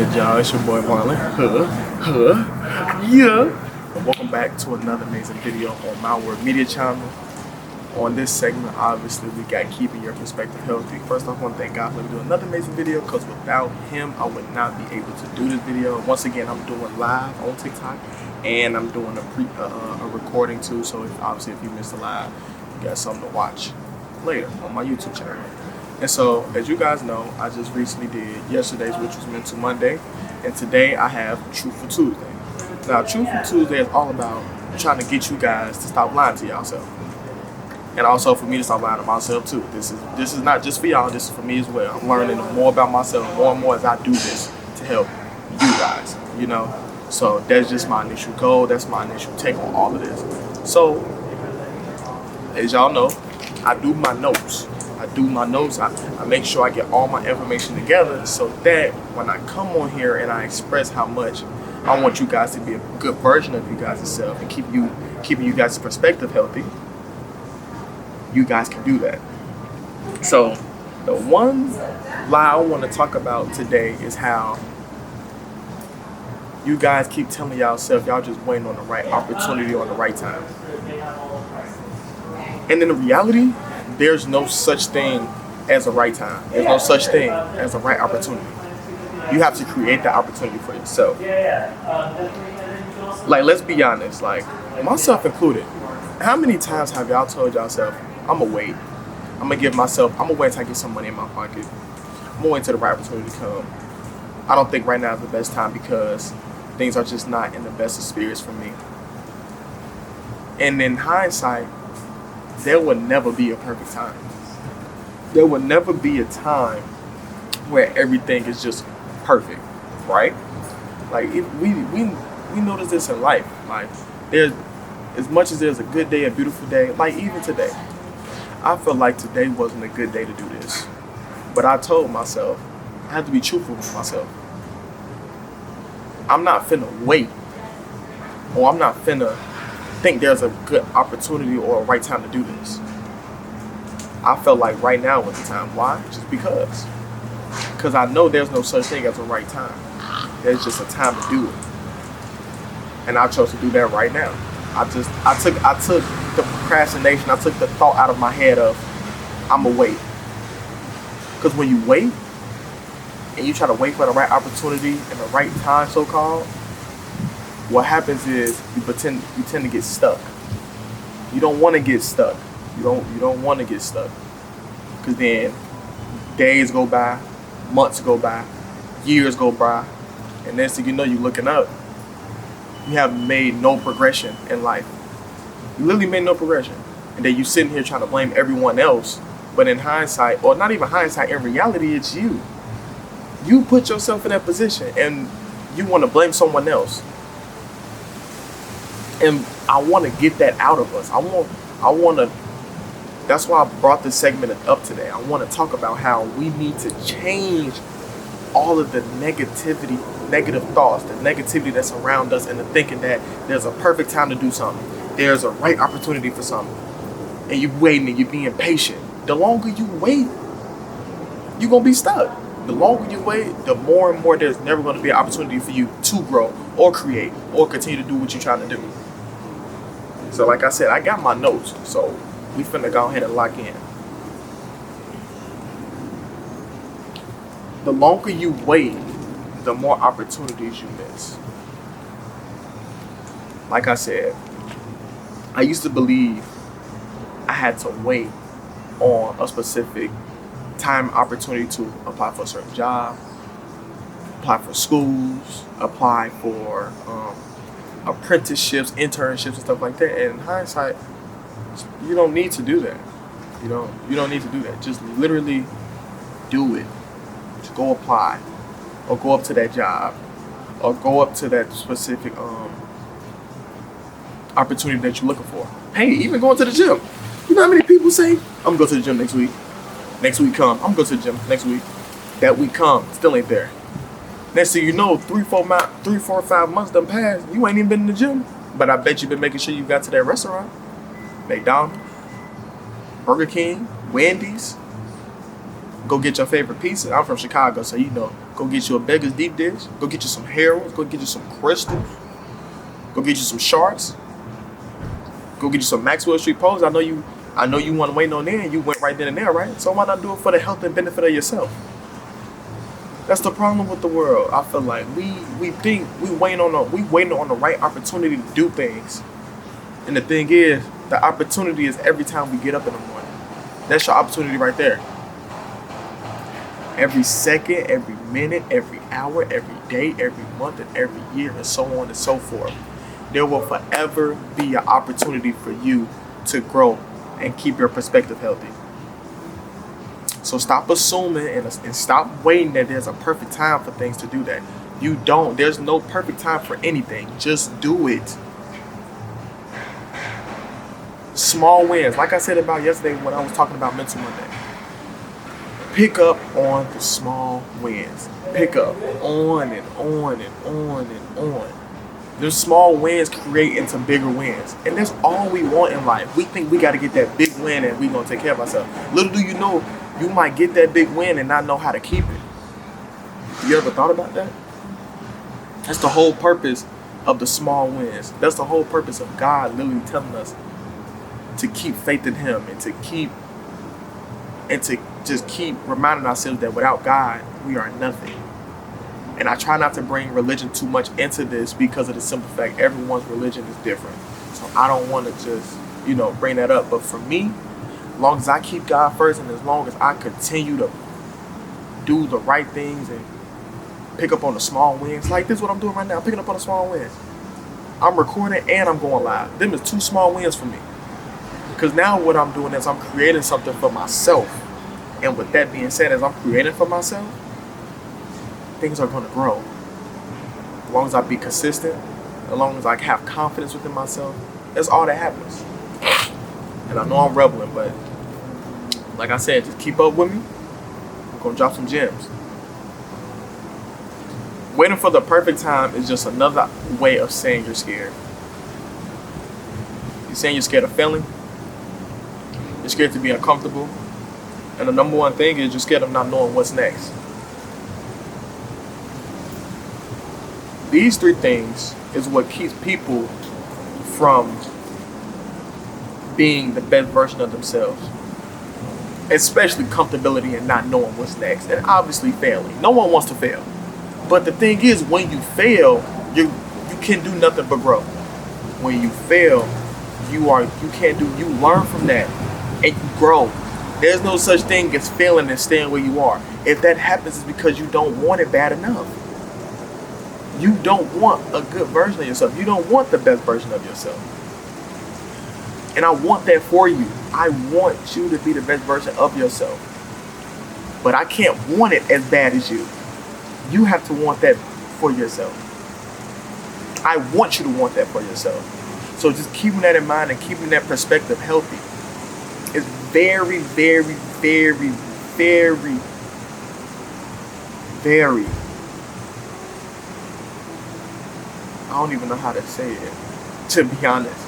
good, y'all? It's your boy Marlon. Yeah. And welcome back to another amazing video on my Word Media channel. On this segment, obviously, we got keeping your perspective healthy. First off, I want to thank God for doing another amazing video, because without him, I would not be able to do this video. Once again, I'm doing live on TikTok, and I'm doing a recording too. So obviously, if you missed the live, you got something to watch later on my YouTube channel. And so, as you guys know, I just recently did yesterday's, which was Mental Monday, and today I have Truthful Tuesday. Now, Truthful Tuesday is all about trying to get you guys to stop lying to yourself, and also for me to stop lying to myself too. This is not just for y'all. This is for me as well. I'm learning more about myself more and more as I do this to help you guys. You know, so that's just my initial goal. That's my initial take on all of this. So, as y'all know, I do my notes. I make sure I get all my information together so that when I come on here and I express how much I want you guys to be a good version of you guys yourself and keeping you guys' perspective healthy, you guys can do that. So the one lie I want to talk about today is how you guys keep telling yourself y'all just waiting on the right opportunity or the right time. And in the reality, there's no such thing as a right time. There's no such thing as a right opportunity. You have to create that opportunity for yourself. Like, let's be honest, like, myself included. How many times have y'all told yourself, I'm gonna wait. I'm gonna wait until I get some money in my pocket. I'm gonna wait until the right opportunity to come. I don't think right now is the best time because things are just not in the best of spirits for me. And in hindsight, there will never be a perfect time. There will never be a time where everything is just perfect, right? Like, we notice this in life. Like, there's, as much as there's a good day, a beautiful day, like even today, I feel like today wasn't a good day to do this. But I told myself, I have to be truthful with myself. I'm not finna wait, or I'm not finna think there's a good opportunity or a right time to do this. I felt like right now was the time. Why? Just because I know there's no such thing as a right time. There's just a time to do it, and I chose to do that right now. I took the procrastination. I took the thought out of my head of I'ma wait. Because when you wait and you try to wait for the right opportunity and the right time, so called, what happens is you tend to get stuck. You don't want to get stuck. You don't want to get stuck, because then days go by, months go by, years go by, and next thing you know, you're looking up. You have made no progression in life. You literally made no progression, and then you sitting here trying to blame everyone else. But in hindsight, or not even hindsight, in reality, it's you. You put yourself in that position, and you want to blame someone else. And I want to get that out of us. I want to. That's why I brought this segment up today. I want to talk about how we need to change all of the negative thoughts, the negativity that's around us, and the thinking that there's a perfect time to do something. There's a right opportunity for something, and you're waiting and you're being patient. The longer you wait, you're gonna be stuck. The longer you wait, the more and more there's never going to be an opportunity for you to grow or create or continue to do what you're trying to do. So like I said, I got my notes, so we finna go ahead and lock in. The longer you wait, the more opportunities you miss. Like I said, I used to believe I had to wait on a specific time opportunity to apply for a certain job, apply for schools, apply for apprenticeships, internships, and stuff like that. And in hindsight, you don't need to do that. You don't need to do that. Just literally do it. Just go apply, or go up to that job, or go up to that specific opportunity that you're looking for. Hey, even going to the gym. You know how many people say, I'm gonna go to the gym next week. Next week come, I'm gonna go to the gym next week. That week come, still ain't there. Next thing you know, 3, 4, 5 months done passed. You ain't even been in the gym. But I bet you've been making sure you got to that restaurant. McDonald's, Burger King, Wendy's. Go get your favorite pizza. I'm from Chicago, so you know, Go get you a Beggar's deep dish. Go get you some heralds. Go get you some crystals. Go get you some sharks. Go get you some Maxwell Street poles. I know you want to wait on there, and you went right then and there, right? So why not do it for the health and benefit of yourself? That's the problem with the world. I feel like we think we waiting on the right opportunity to do things, and the thing is, the opportunity is every time we get up in the morning. That's your opportunity right there. Every second, every minute, every hour, every day, every month, and every year, and so on and so forth. There will forever be an opportunity for you to grow and keep your perspective healthy. So stop assuming and stop waiting that there's a perfect time for things to do that. You don't. There's no perfect time for anything. Just do it. Small wins. Like I said about yesterday when I was talking about Mental Monday. Pick up on the small wins. Pick up on and on and on and on. Those small wins create into bigger wins. And that's all we want in life. We think we got to get that big win and we're going to take care of ourselves. Little do you know, you might get that big win and not know how to keep it. You ever thought about that? That's the whole purpose of the small wins. That's the whole purpose of God literally telling us to keep faith in Him and to just keep reminding ourselves that without God, we are nothing. And I try not to bring religion too much into this because of the simple fact everyone's religion is different. So I don't want to just, bring that up. But for me, as long as I keep God first and as long as I continue to do the right things and pick up on the small wins, like this is what I'm doing right now, picking up on the small wins. I'm recording and I'm going live. Them is 2 small wins for me. Because now what I'm doing is I'm creating something for myself. And with that being said, as I'm creating for myself, things are going to grow. As long as I be consistent, as long as I have confidence within myself, that's all that happens. And I know I'm rebelling, but like I said, just keep up with me. I'm going to drop some gems. Waiting for the perfect time is just another way of saying you're scared. You're saying you're scared of failing. You're scared to be uncomfortable. And the number one thing is you're scared of not knowing what's next. These 3 things is what keeps people from being the best version of themselves. Especially comfortability and not knowing what's next. And obviously failing. No one wants to fail. But the thing is, when you fail, you can do nothing but grow. When you fail, you learn from that and you grow. There's no such thing as failing and staying where you are. If that happens, it's because you don't want it bad enough. You don't want a good version of yourself. You don't want the best version of yourself. And I want that for you. I want you to be the best version of yourself. But I can't want it as bad as you. You have to want that for yourself. I want you to want that for yourself. So just keeping that in mind and keeping that perspective healthy is very, very, very, very, very, I don't even know how to say it, to be honest.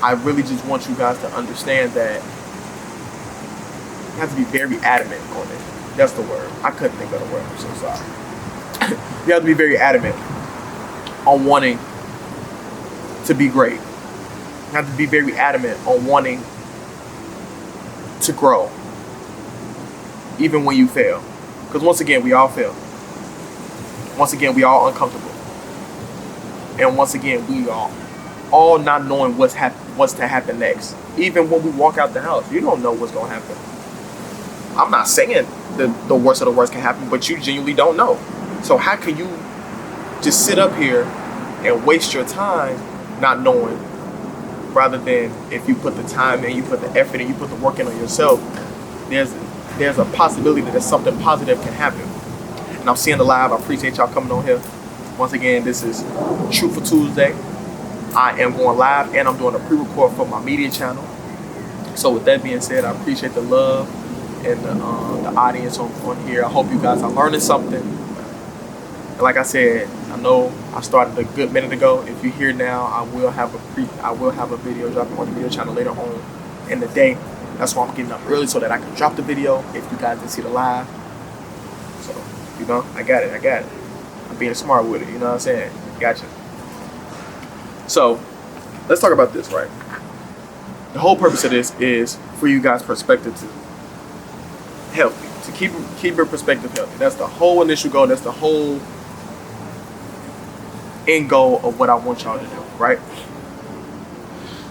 I really just want you guys to understand that you have to be very adamant on it. That's the word. I couldn't think of the word. I'm so sorry. You have to be very adamant on wanting to be great. You have to be very adamant on wanting to grow, even when you fail. Because once again, we all fail. Once again, we all uncomfortable. And once again, we are all not knowing what's to happen next. Even when we walk out the house, you don't know what's going to happen. I'm not saying the worst of the worst can happen, but you genuinely don't know. So how can you just sit up here and waste your time not knowing, rather than if you put the time in, you put the effort in, you put the work in on yourself, there's a possibility that something positive can happen. And I'm seeing the live. I appreciate y'all coming on here. Once again, this is Truthful Tuesday. I am going live and I'm doing a pre-record for my media channel. So with that being said, I appreciate the love and the audience on here. I hope you guys are learning something. And like I said, I know I started a good minute ago. If you're here now, I will have a video dropping on the video channel later on in the day. That's why I'm getting up early so that I can drop the video if you guys didn't see the live. So You know, I got it. I'm being smart with it, you know what I'm saying? Gotcha. So, let's talk about this, right? The whole purpose of this is for you guys' perspective to healthy, to keep your perspective healthy. That's the whole initial goal. That's the whole end goal of what I want y'all to do, right?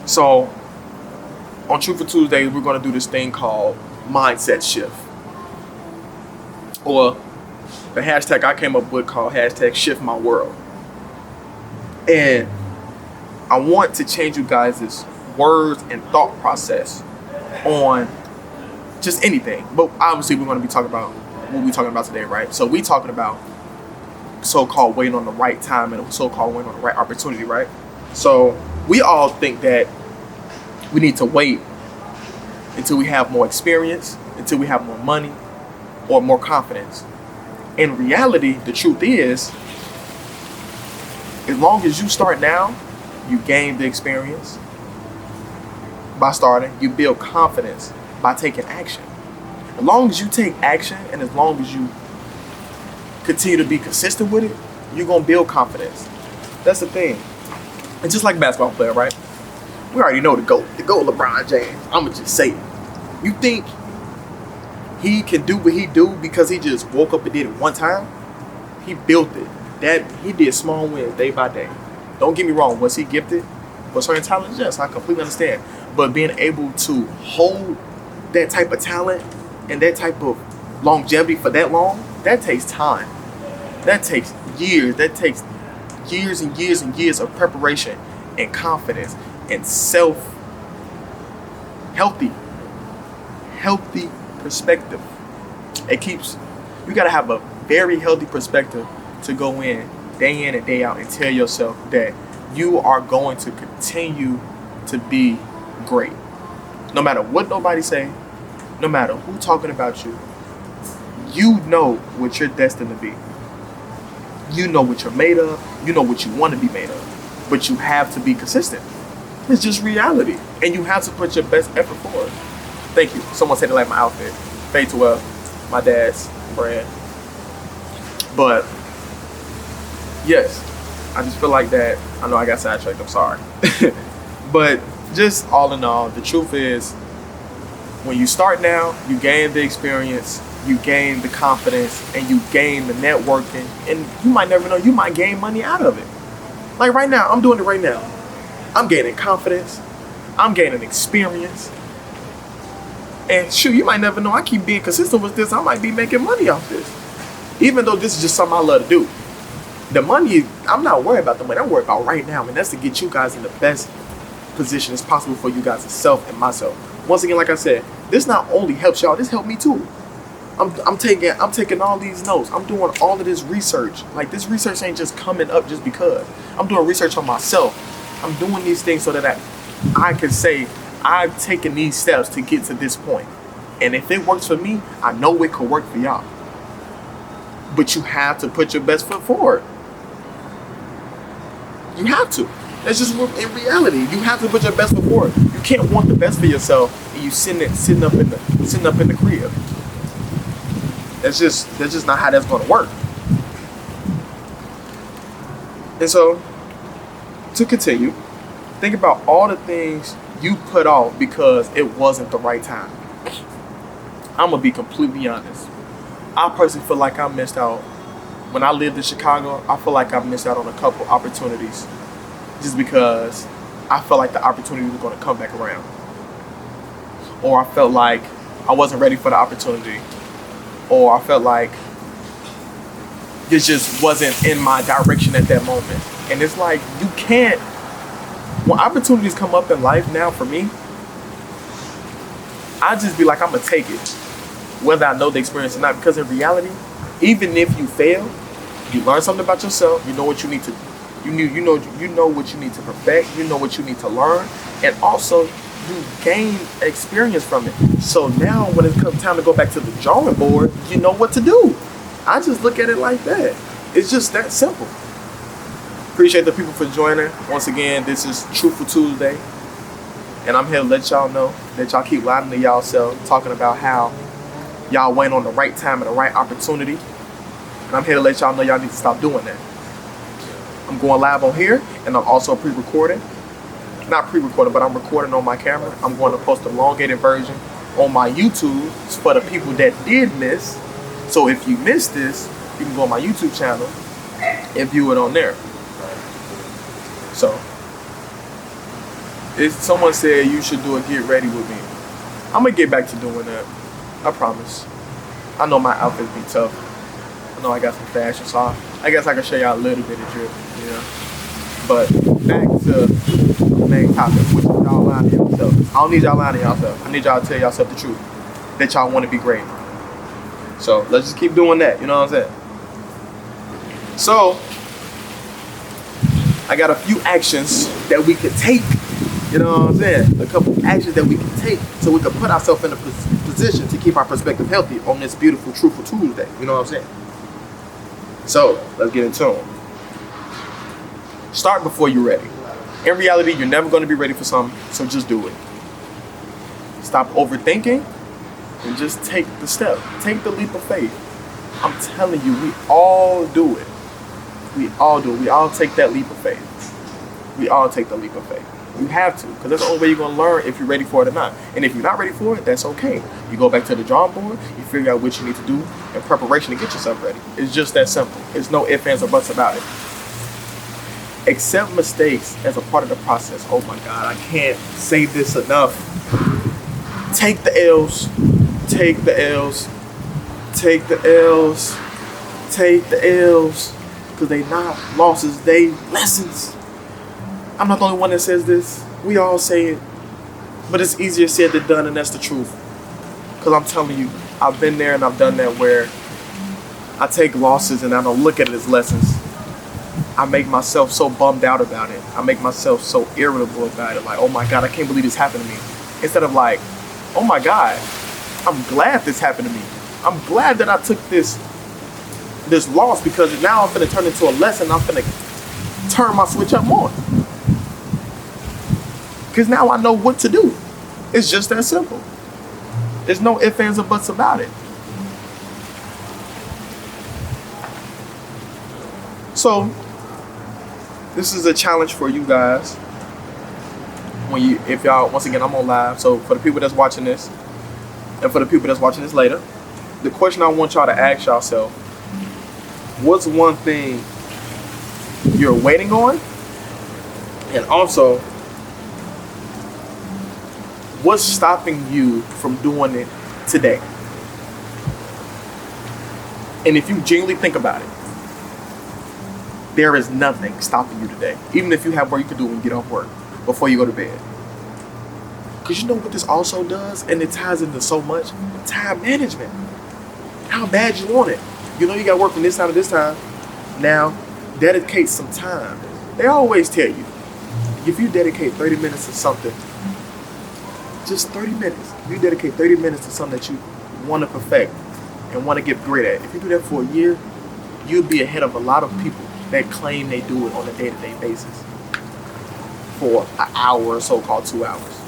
So, on Truthful Tuesday, we're going to do this thing called mindset shift, or the hashtag I came up with called hashtag shift my world. And I want to change you guys' words and thought process on just anything. But obviously we're going to be talking about what we're talking about today, right? So we talking about so-called waiting on the right time and so-called waiting on the right opportunity, right? So we all think that we need to wait until we have more experience, until we have more money or more confidence. In reality, the truth is, as long as you start now, you gain the experience by starting. You build confidence by taking action. As long as you take action and as long as you continue to be consistent with it, you're going to build confidence. That's the thing. It's just like a basketball player, right? We already know the GOAT LeBron James. I'm going to just say it. You think he can do what he do because he just woke up and did it one time? He built it. He did small wins day by day. Don't get me wrong. Was he gifted? Was certain talent? Yes, I completely understand. But being able to hold that type of talent and that type of longevity for that long, that takes time. That takes years. That takes years and years and years of preparation and confidence and healthy perspective. You got to have a very healthy perspective to go in and day out and tell yourself that you are going to continue to be great. No matter what nobody say, no matter who talking about you, you know what you're destined to be. You know what you're made of. You know what you want to be made of. But you have to be consistent. It's just reality. And you have to put your best effort forward. Thank you. Someone said they like my outfit. Fade to well. My dad's brand. But yes, I just feel like that. I know I got sidetracked. I'm sorry. But just all in all, the truth is, when you start now, you gain the experience, you gain the confidence, and you gain the networking. And you might never know, you might gain money out of it. Like right now, I'm doing it right now. I'm gaining confidence. I'm gaining experience. And shoot, you might never know, I keep being consistent with this, I might be making money off this. Even though this is just something I love to do. The money, I'm not worried about the money, I'm worried about right now. And that's to get you guys in the best position as possible for you guys, self and myself. Once again, like I said, this not only helps y'all, this helped me too. I'm taking all these notes. I'm doing all of this research. Like, this research ain't just coming up just because. I'm doing research on myself. I'm doing these things so that I can say I've taken these steps to get to this point. And if it works for me, I know it could work for y'all. But you have to put your best foot forward. You have to. That's just in reality. You have to put your best foot forward. You can't want the best for yourself and you sitting up in the crib. That's just not how that's going to work. And so, to continue, think about all the things you put off because it wasn't the right time. I'm going to be completely honest. I personally feel like I missed out. When I lived in Chicago, I feel like I missed out on a couple opportunities just because I felt like the opportunity was going to come back around. Or I felt like I wasn't ready for the opportunity. Or I felt like this just wasn't in my direction at that moment. And it's like, you can't, when opportunities come up in life now for me, I just be like, I'm going to take it, whether I know the experience or not. Because in reality, even if you fail, you learn something about yourself. You know what you need to, you know what you need to perfect. You know what you need to learn, and also you gain experience from it. So now, when it comes time to go back to the drawing board, you know what to do. I just look at it like that. It's just that simple. Appreciate the people for joining. Once again, this is Truthful Tuesday, and I'm here to let y'all know that y'all keep lying to y'all self, talking about how y'all went on the right time and the right opportunity. And I'm here to let y'all know y'all need to stop doing that. I'm going live on here, and I'm also pre-recording. Not pre-recording, but I'm recording on my camera. I'm going to post a elongated version on my YouTube for the people that did miss. So if you missed this, you can go on my YouTube channel and view it on there. So, if someone said you should do a get ready with me, I'm gonna get back to doing that. I promise. I know my outfits be tough. I know I got some fashion, so I guess I can show y'all a little bit of drip, you know. But back to the main topic, which is y'all lying to yourself. I don't need y'all lying to yourself. I need y'all to tell yourself the truth, that y'all want to be great. So let's just keep doing that, you know what I'm saying? So I got a few actions that we could take, you know what I'm saying? A couple actions that we can take so we can put ourselves in a position to keep our perspective healthy on this beautiful Truthful Tuesday, you know what I'm saying? So let's get into them. Start before you're ready. In reality, you're never going to be ready for something, so just do it. Stop overthinking and just take the step. Take the leap of faith. I'm telling you, we all do it. We all do it. We all take that leap of faith. We all take the leap of faith. You have to, because that's the only way you're going to learn if you're ready for it or not. And if you're not ready for it, that's okay. You go back to the drawing board, you figure out what you need to do in preparation to get yourself ready. It's just that simple. There's no ifs, ands, or buts about it. Accept mistakes as a part of the process. Oh my God, I can't say this enough. Take the L's. Take the L's. Take the L's. Take the L's. Because they not losses, they lessons. I'm not the only one that says this. We all say it. But it's easier said than done, and that's the truth. Because I'm telling you, I've been there and I've done that where I take losses and I don't look at it as lessons. I make myself so bummed out about it. I make myself so irritable about it. Like, oh my God, I can't believe this happened to me. Instead of like, oh my God, I'm glad this happened to me. I'm glad that I took this loss, because now I'm going to turn into a lesson. I'm going to turn my switch up more. Because now I know what to do. It's just that simple. There's no ifs, ands, or buts about it. So, this is a challenge for you guys. If y'all, once again, I'm on live. So for the people that's watching this, and for the people that's watching this later, the question I want y'all to ask yourself: what's one thing you're waiting on? And also, what's stopping you from doing it today? And if you genuinely think about it, there is nothing stopping you today. Even if you have work you can do when you get off work, before you go to bed. Because you know what this also does? And it ties into so much? Time management. How bad you want it. You know you got work from this time to this time. Now, dedicate some time. They always tell you, if you dedicate 30 minutes to something, just 30 minutes. You dedicate 30 minutes to something that you want to perfect and want to get great at. If you do that for a year, you'll be ahead of a lot of people that claim they do it on a day-to-day basis for an hour or so, called 2 hours.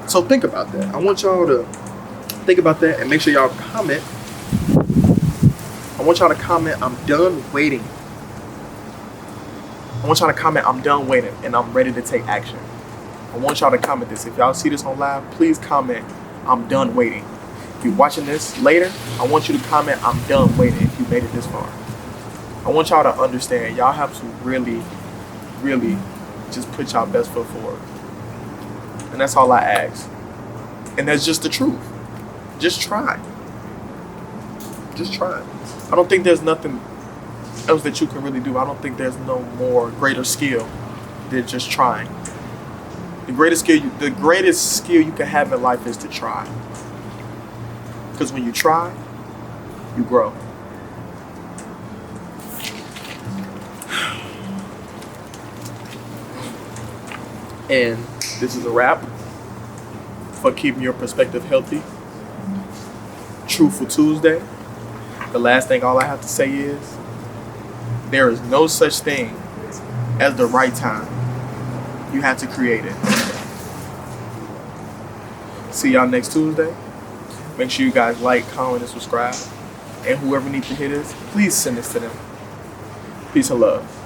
So think about that. I want y'all to think about that and make sure y'all comment. I want y'all to comment, I'm done waiting. I want y'all to comment, I'm done waiting and I'm ready to take action. I want y'all to comment this. If y'all see this on live, please comment, I'm done waiting. If you're watching this later, I want you to comment, I'm done waiting if you made it this far. I want y'all to understand, y'all have to really, really just put y'all best foot forward. And that's all I ask. And that's just the truth. Just try. Just try. I don't think there's nothing else that you can really do. I don't think there's no more greater skill than just trying. The greatest skill you can have in life is to try. Because when you try, you grow. And this is a wrap for keeping your perspective healthy. Truthful Tuesday. The last thing all I have to say is, there is no such thing as the right time. You have to create it. See y'all next Tuesday. Make sure you guys like, comment, and subscribe. And whoever needs to hear this, please send this to them. Peace and love.